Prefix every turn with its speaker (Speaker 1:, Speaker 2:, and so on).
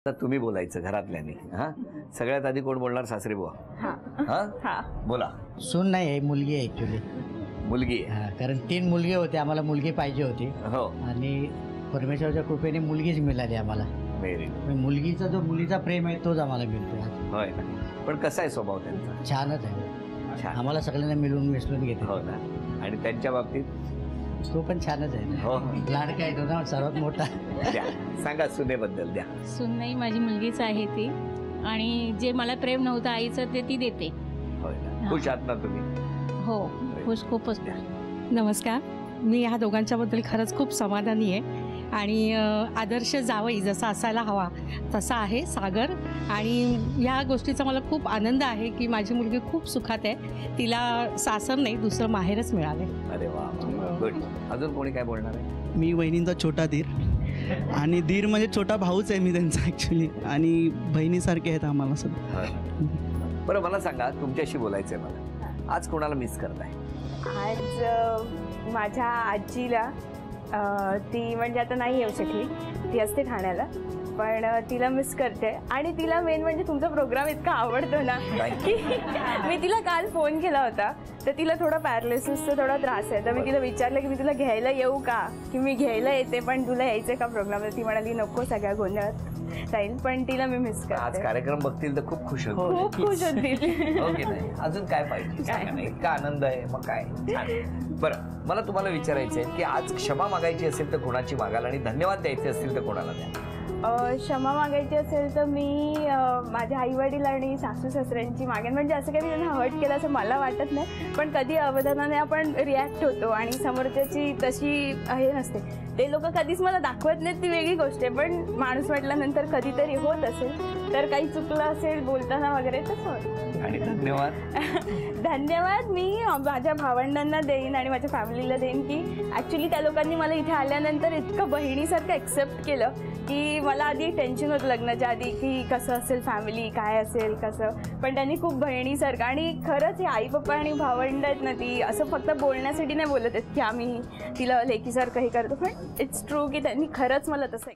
Speaker 1: आता तुम्ही बोलायचं घरातल्यानी. हा, सगळ्यात आधी कोण बोलणार? सासरे बुवा. हा, बोला.
Speaker 2: सून नाही आहे, मुलगी आहे ॲक्च्युली.
Speaker 1: मुलगी आहे.
Speaker 2: कारण 3 मुलगे होते, आम्हाला मुलगी पाहिजे होती.
Speaker 1: हो.
Speaker 2: आणि परमेश्वराच्या कृपेने मुलगीच मिळाली आम्हाला.
Speaker 1: Very good.
Speaker 2: मुलगीचा जो मुलीचा प्रेम आहे तोच आम्हाला मिळतो.
Speaker 1: होय ना. पण कसा आहे स्वभाव त्यांचा?
Speaker 2: छानच आहे.
Speaker 1: छान.
Speaker 2: आम्हाला सगळ्यांना मिळून मिसळून घेते.
Speaker 1: हो ना. आणि त्यांच्या बाबतीत
Speaker 2: तो पण छानच आहे.
Speaker 1: हो.
Speaker 2: लाडका आहे तो ना सर्वात मोठा.
Speaker 1: द्या, सांगा सुनेबद्दल द्या.
Speaker 3: सून नाही, माझी मुलगीच आहे ती. आणि जे मला प्रेम नव्हतं आईचं ते ती देते.
Speaker 1: होय ना. खुश आहात ना तुम्ही?
Speaker 3: हो, खुश खूपच.
Speaker 4: नमस्कार. मी ह्या दोघांच्याबद्दल खरंच खूप समाधानी आहे. आणि आदर्श जावई जसा असायला हवा तसा आहे सागर. आणि ह्या गोष्टीचा मला खूप आनंद आहे की माझी मुलगी खूप सुखात आहे. तिला सासर नाही दुसरं माहेरच मिळाले.
Speaker 1: अरे वा, गुड. अजून कोणी काय बोलणार आहे?
Speaker 5: मी वहिनींचा छोटा धीर आणि धीर म्हणजे छोटा भाऊच आहे मी त्यांचा ॲक्च्युली. आणि बहिणीसारखे आहेत आम्हाला सगळं.
Speaker 1: बरं, मला सांगा, तुमच्याशी बोलायचं आहे मला. आज कोणाला मिस करताय?
Speaker 6: आज माझ्या आजीला. ती म्हणजे आता नाही येऊ शकली, ती असते ठाण्याला, पण तिला मिस करते. आणि तिला मेन म्हणजे तुमचा प्रोग्राम इतका आवडतो ना की मी तिला काल फोन केला होता, तर तिला थोडा पॅरालिसिसचा थोडा त्रास आहे. तर मी तिला विचारलं की मी तुला घ्यायला येऊ का, की मी घ्यायला येते पण तुला यायचं का प्रोग्रामला. ती म्हणाली नको, सगळ्या गोंधळात जाईल. पण तिला मी मिस करते.
Speaker 1: आज कार्यक्रम बघतील तर खूप खुश होतील.
Speaker 6: खूप खुश होतील.
Speaker 1: हो की नाही? अजून काय पाहिजे? सांगा ना. इतका आनंद आहे मग काय. छान. बरं, मला तुम्हाला विचारायचं आहे की आज क्षमा मागायची असेल तर कोणाची मागाल आणि धन्यवाद द्यायचे असतील तर कोणाला द्या?
Speaker 6: क्षमा मागायची असेल तर मी माझ्या आईवडील आणि सासू सासऱ्यांची मागेन. म्हणजे असं काही त्यांना हर्ट केलं असं मला वाटत नाही, पण कधी अवधानाने आपण रिॲक्ट होतो आणि समोरच्याची तशी हे नसते. ते लोक कधीच मला दाखवत नाहीत, ती वेगळी गोष्ट आहे. पण माणूस म्हटल्यानंतर कधीतरी होत असेल तर काही चुकलं असेल बोलताना वगैरे तसं.
Speaker 1: आणि धन्यवाद.
Speaker 6: धन्यवाद मी माझ्या भावंडांना देईन आणि माझ्या फॅमिलीला देईन की ॲक्च्युली त्या लोकांनी मला इथे आल्यानंतर इतकं बहिणीसारखं ॲक्सेप्ट केलं की मला आधी टेन्शन होतं लग्नाच्या आधी की कसं असेल फॅमिली, काय असेल कसं. पण त्यांनी खूप बहिणीसारखं. आणि खरंच हे आई पप्पा आणि भावंड आहेत ना, ती असं फक्त बोलण्यासाठी नाही बोलत आहेत की आम्ही तिला लेकीसारखं हे करतो, पण इट्स ट्रू की त्यांनी खरंच मला तसं